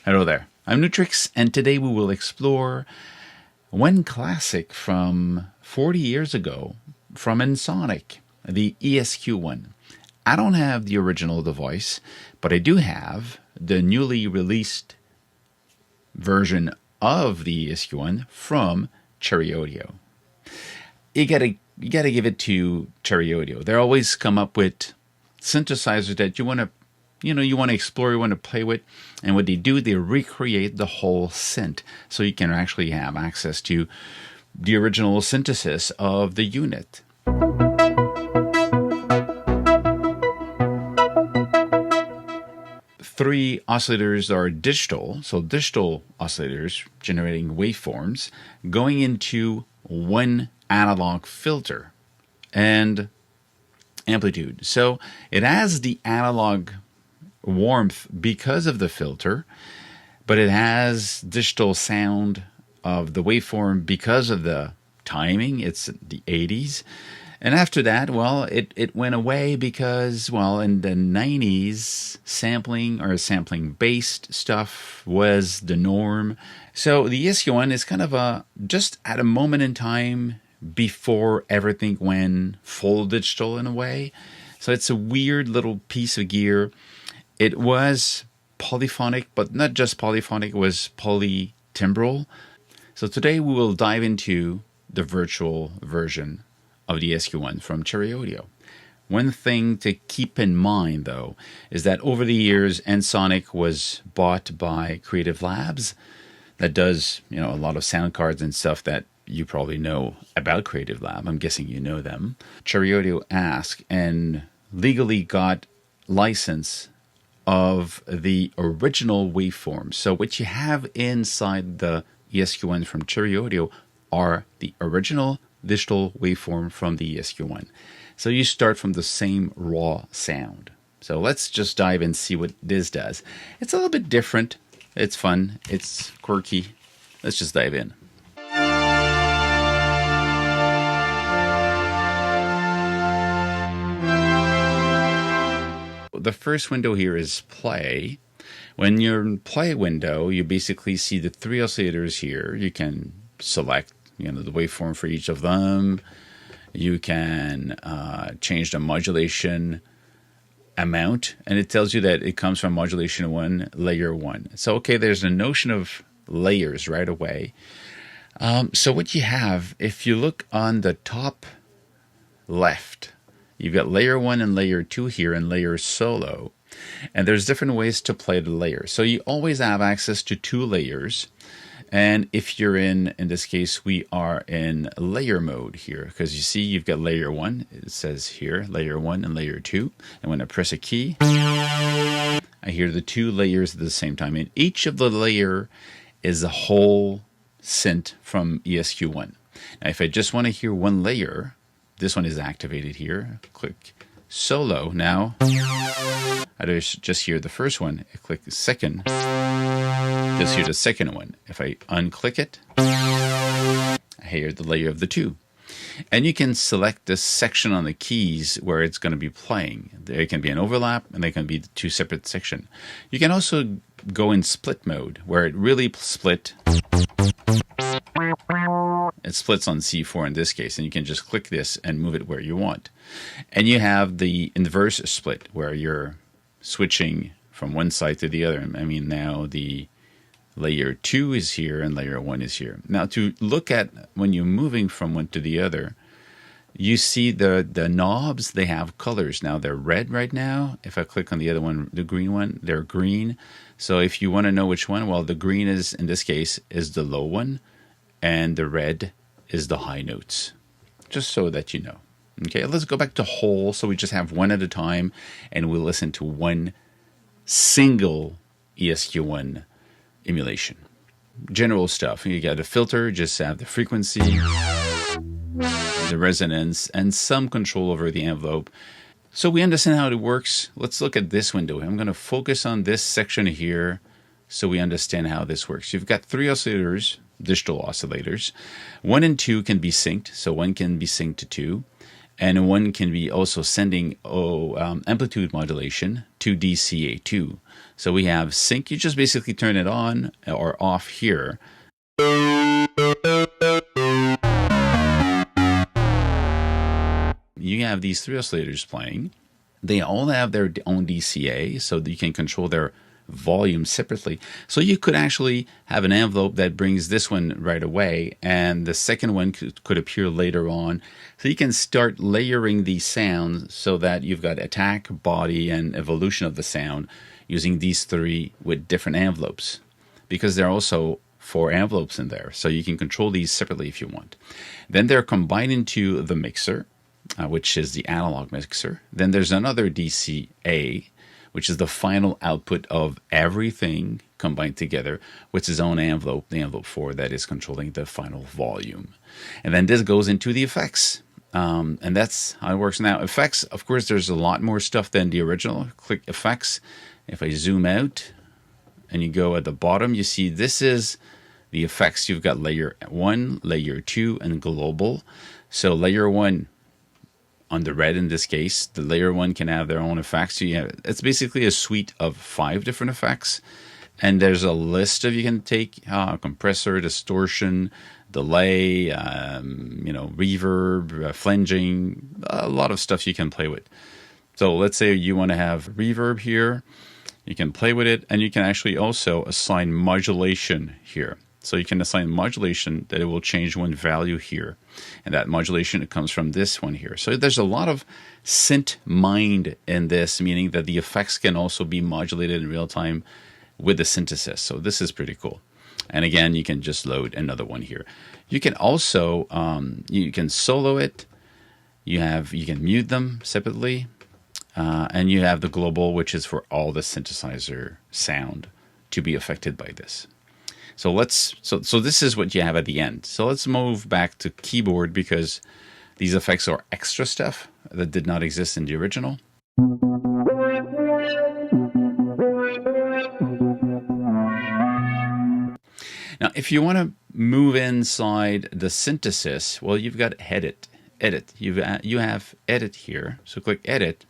Hello there, I'm Nu-Trix, and today we will explore one classic from 40 years ago from Ensoniq, the ESQ-1. I don't have the original device, but I do have the newly released version of the ESQ-1 from Cherry Audio. You gotta give it to Cherry Audio. They always come up with synthesizers that you want to explore, you want to play with, and what they do, they recreate the whole synth, so you can actually have access to the original synthesis of the unit. Three oscillators are digital, so digital oscillators generating waveforms going into one analog filter and amplitude. So it has the analog warmth because of the filter, but it has digital sound of the waveform because of the timing. It's the 80s. And after that, well, it went away because, well, in the 90s, sampling or sampling-based stuff was the norm. So the ESQ-1 is kind of just at a moment in time before everything went full digital in a way. So it's a weird little piece of gear. It was polyphonic, but not just polyphonic, it was polytimbral. So today we will dive into the virtual version of the ESQ-1 from Cherry Audio. One thing to keep in mind, though, is that over the years, Ensoniq was bought by Creative Labs that does, a lot of sound cards and stuff that you probably know about Creative Lab. I'm guessing you know them. Cherry Audio asked and legally got license of the original waveforms. So what you have inside the ESQ-1 from Cherry Audio are the original digital waveform from the ESQ-1. So you start from the same raw sound. So let's just dive and see what this does. It's a little bit different. It's fun. It's quirky. Let's just dive in. The first window here is play. When you're in play window, you basically see the three oscillators here. You can select the waveform for each of them. You can change the modulation amount, and it tells you that it comes from modulation 1, layer 1. So, okay, there's a notion of layers right away. So what you have, if you look on the top left, you've got layer 1 and layer 2 here and layer solo. And there's different ways to play the layers. So you always have access to two layers. And if you're in this case, we are in layer mode here, because you see you've got layer 1. It says here, layer 1 and layer 2. And when I press a key, I hear the two layers at the same time. And each of the layer is a whole synth from ESQ-1. Now, if I just want to hear one layer, this one is activated here. Click solo. Now, I just hear the first one. I click the second. Just hear the second one. If I unclick it, I hear the layer of the two. And you can select this section on the keys where it's going to be playing. There can be an overlap, and they can be two separate sections. You can also go in split mode, where it really split. It splits on C4 in this case, and you can just click this and move it where you want. And you have the inverse split, where you're switching from one side to the other. I mean, now the layer 2 is here and layer 1 is here. Now, to look at when you're moving from one to the other, you see the knobs, they have colors. Now, they're red right now. If I click on the other one, the green one, they're green. So if you want to know which one, well, the green is, in this case, is the low one, and the red is the high notes, just so that you know. Okay, let's go back to whole, so we just have one at a time, and we'll listen to one single ESQ-1 emulation. General stuff. You got a filter, just have the frequency, the resonance, and some control over the envelope. So we understand how it works. Let's look at this window. I'm going to focus on this section here so we understand how this works. You've got three oscillators, digital oscillators. 1 and 2 can be synced, so 1 can be synced to 2. And one can be also sending amplitude modulation to DCA2. So we have sync. You just basically turn it on or off here. You have these three oscillators playing. They all have their own DCA, so that you can control their volume separately. So you could actually have an envelope that brings this one right away, and the second one could appear later on. So you can start layering these sounds so that you've got attack, body, and evolution of the sound using these three with different envelopes, because there are also 4 envelopes in there. So you can control these separately if you want. Then they're combined into the mixer, which is the analog mixer. Then there's another DCA, which is the final output of everything combined together with its own envelope, the envelope 4 that is controlling the final volume. And then this goes into the effects. And that's how it works now. Effects, of course, there's a lot more stuff than the original. Click effects. If I zoom out and you go at the bottom, you see this is the effects. You've got layer 1, layer 2, and global. So layer 1, on the red in this case, the layer 1 can have their own effects. So it's basically a suite of 5 different effects. And there's a list of you can take compressor, distortion, delay, reverb, flanging, a lot of stuff you can play with. So let's say you want to have reverb here. You can play with it, and you can actually also assign modulation here. So you can assign modulation that it will change one value here. And that modulation, it comes from this one here. So there's a lot of synth mind in this, meaning that the effects can also be modulated in real time with the synthesis. So this is pretty cool. And again, you can just load another one here. You can also, you can solo it. You can mute them separately. And you have the global, which is for all the synthesizer sound to be affected by this. So so this is what you have at the end. So let's move back to keyboard, because these effects are extra stuff that did not exist in the original. Now, if you want to move inside the synthesis, well, you've got edit. You have edit here. So click edit,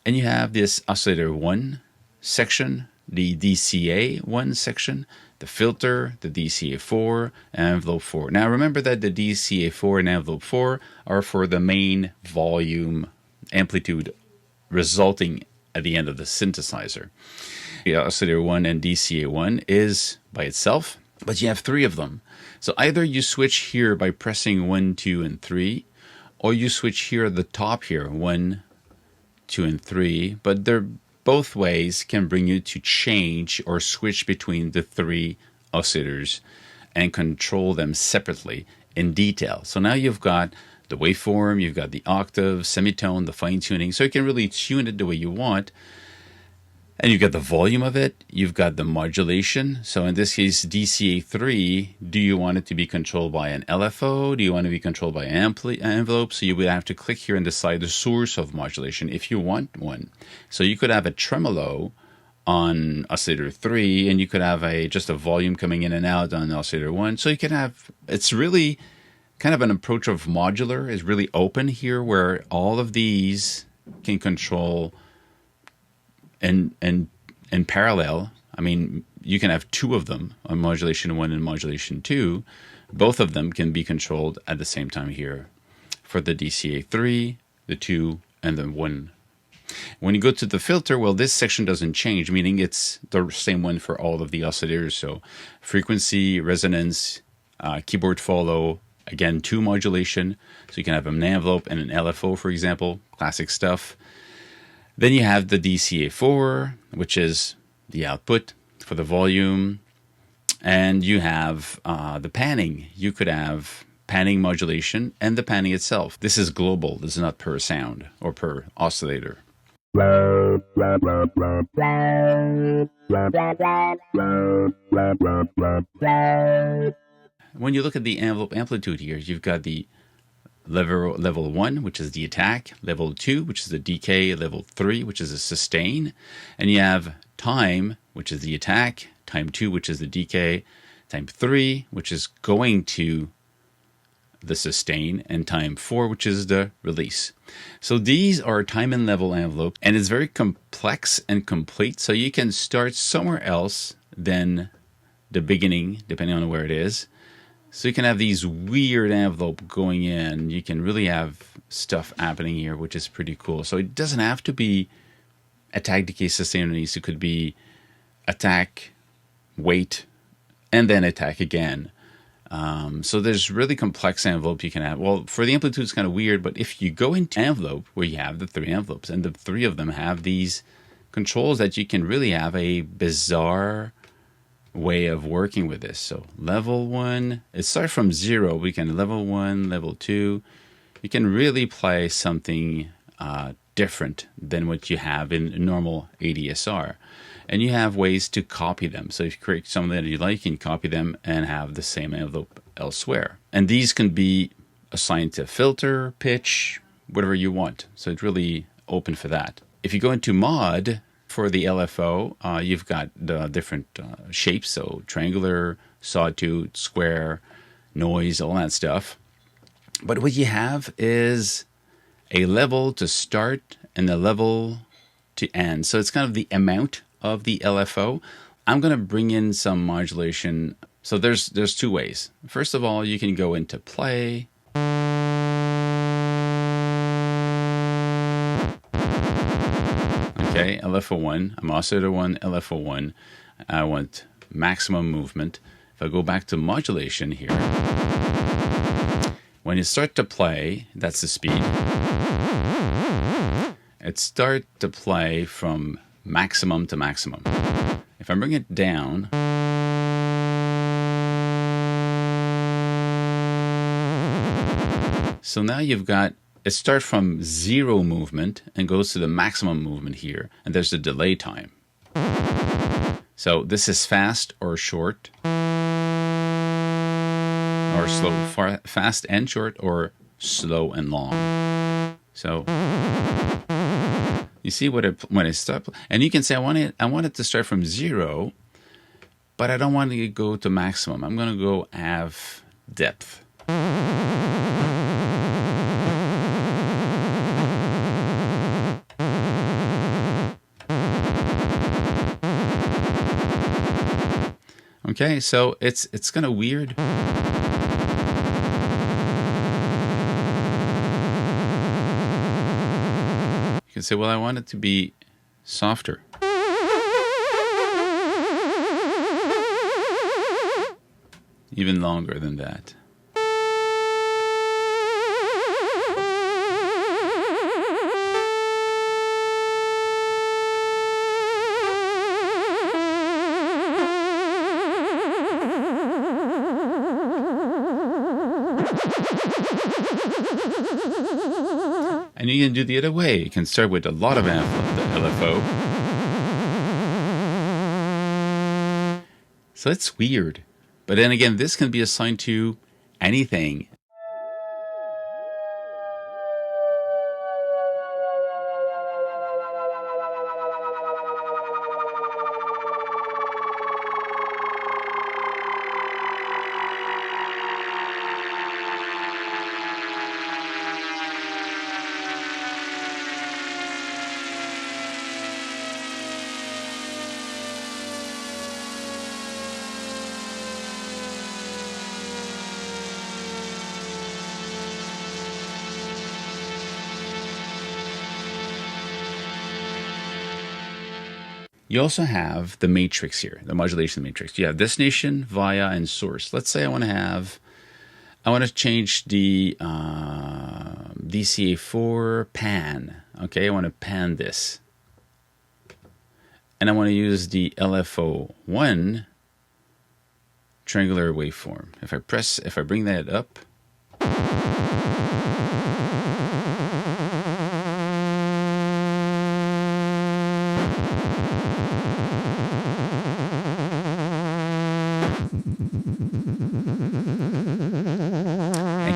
and you have this oscillator 1 section, the DCA 1 section, the filter, the DCA4, and envelope 4. Now remember that the DCA4 and envelope 4 are for the main volume amplitude resulting at the end of the synthesizer. The oscillator 1 and DCA1 is by itself, but you have 3 of them. So either you switch here by pressing 1, 2, and 3, or you switch here at the top here, 1, 2, and 3, but they're both ways can bring you to change or switch between the 3 oscillators and control them separately in detail. So now you've got the waveform, you've got the octave, semitone, the fine tuning, so you can really tune it the way you want. And you've got the volume of it, you've got the modulation. So in this case, DCA3, do you want it to be controlled by an LFO? Do you want to be controlled by an envelope? So you would have to click here and decide the source of modulation if you want one. So you could have a tremolo on oscillator 3, and you could have just a volume coming in and out on oscillator 1. So you can have, it's really kind of an approach of modular, is really open here, where all of these can control in parallel. I mean, you can have 2 of them on modulation 1 and modulation 2. Both of them can be controlled at the same time here for the DCA3, the 2, and the 1. When you go to the filter, well, this section doesn't change, meaning it's the same one for all of the oscillators. So frequency, resonance, keyboard follow, again, 2 modulation. So you can have an envelope and an LFO, for example, classic stuff. Then you have the DCA4, which is the output for the volume. And you have the panning. You could have panning modulation and the panning itself. This is global. This is not per sound or per oscillator. When you look at the envelope amplitude here, you've got the level 1, which is the attack, level 2, which is the decay, level 3, which is the sustain, and you have time, which is the attack, time 2, which is the decay, time 3, which is going to the sustain, and time 4, which is the release. So these are time and level envelopes, and it's very complex and complete. So you can start somewhere else than the beginning, depending on where it is. So you can have these weird envelope going in. You can really have stuff happening here, which is pretty cool. So it doesn't have to be attack, decay, sustain, release. It could be attack, wait, and then attack again. So there's really complex envelope you can have. Well, for the amplitude, it's kind of weird, but if you go into envelope where you have the 3 envelopes, and the 3 of them have these controls, that you can really have a bizarre way of working with this. So level 1, it starts from 0. We can level 1, level 2. You can really play something different than what you have in normal ADSR. And you have ways to copy them. So if you create something that you like, you can copy them and have the same envelope elsewhere. And these can be assigned to filter, pitch, whatever you want. So it's really open for that. If you go into mod for the LFO, you've got the different shapes. So triangular, sawtooth, square, noise, all that stuff. But what you have is a level to start and a level to end. So it's kind of the amount of the LFO. I'm going to bring in some modulation. So there's 2 ways. First of all, you can go into play. Okay, LFO1. I'm oscillator 1, LFO1. I want maximum movement. If I go back to modulation here, when you start to play, that's the speed. It starts to play from maximum to maximum. If I bring it down, so now you've got, it starts from 0 movement and goes to the maximum movement here, and there's the delay time. So this is fast or short, or slow, fast and short, or slow and long. So you see when it starts, and you can say I want it to start from 0, but I don't want it to go to maximum. I'm going to go half depth. Okay, so it's kind of weird. You can say, well, I want it to be softer. Even longer than that. And you can do the other way. You can start with a lot of LFO. So it's weird. But then again, this can be assigned to anything. You also have the matrix here, the modulation matrix. You have destination, via, and source. Let's say I want to change the DCA4 pan. Okay, I want to pan this. And I want to use the LFO1 triangular waveform. If I bring that up,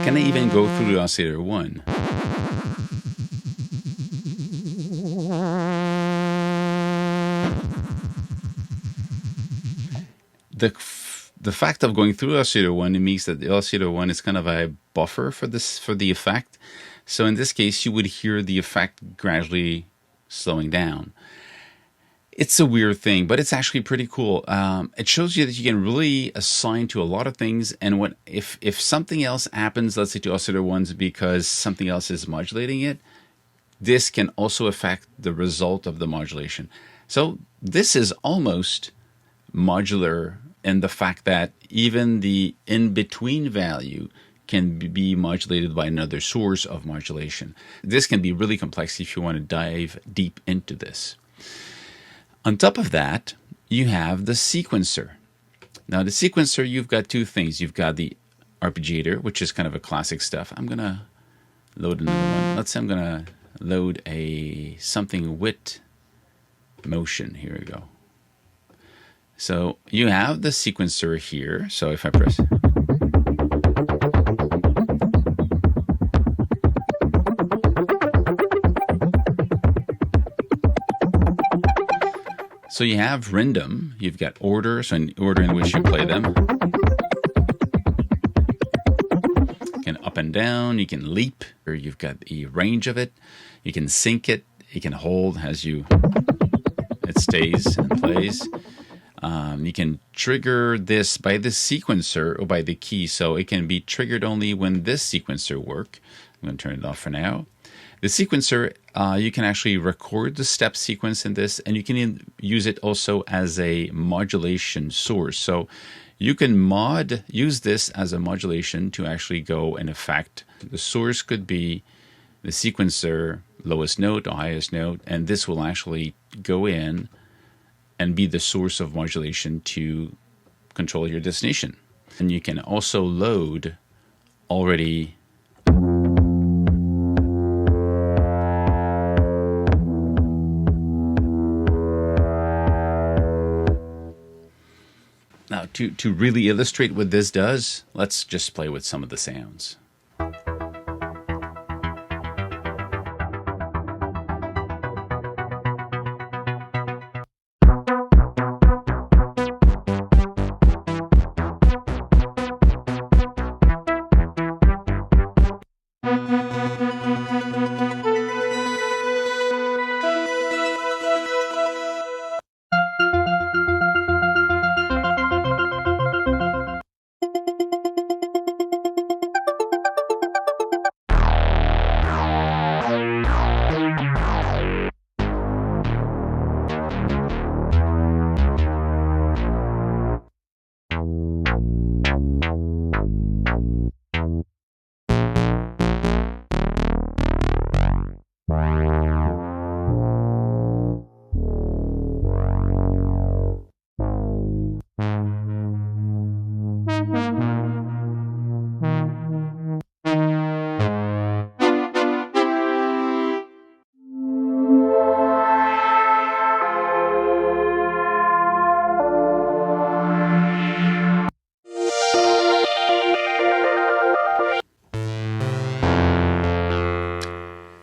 can I even go through the oscillator 1? the fact of going through Oscillator 1, it means that the Oscillator 1 is kind of a buffer for the effect. So in this case, you would hear the effect gradually slowing down. It's a weird thing, but it's actually pretty cool. It shows you that you can really assign to a lot of things, and if something else happens, let's say to Oscillator 1s because something else is modulating it, this can also affect the result of the modulation. So this is almost modular in the fact that even the in-between value can be modulated by another source of modulation. This can be really complex if you want to dive deep into this. On top of that, you have the sequencer. Now, the sequencer, you've got two things. You've got the Arpeggiator, which is kind of a classic stuff. I'm going to load another one. Let's say I'm going to load something with motion. Here we go. So you have the sequencer here. So if I press... So you have random, you've got order, so in order in which you play them. You can up and down, you can leap, or you've got the range of it. You can sync it, you can hold as it stays and plays. You can trigger this by the sequencer or by the key, so it can be triggered only when this sequencer works. I'm going to turn it off for now. The sequencer, you can actually record the step sequence in this, and you can use it also as a modulation source. So you can use this as a modulation to actually go and affect. The source could be the sequencer, lowest note or highest note, and this will actually go in and be the source of modulation to control your destination. And you can also load already Now, to really illustrate what this does, let's just play with some of the sounds.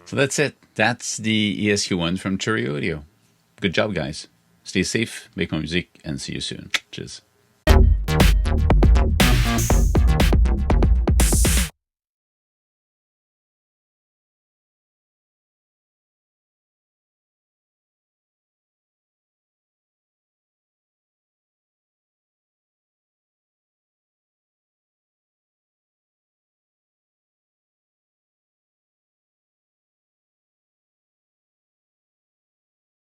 So that's it. That's the ESQ-1 from Cherry Audio. Good job, guys. Stay safe, make more music, and see you soon. Cheers.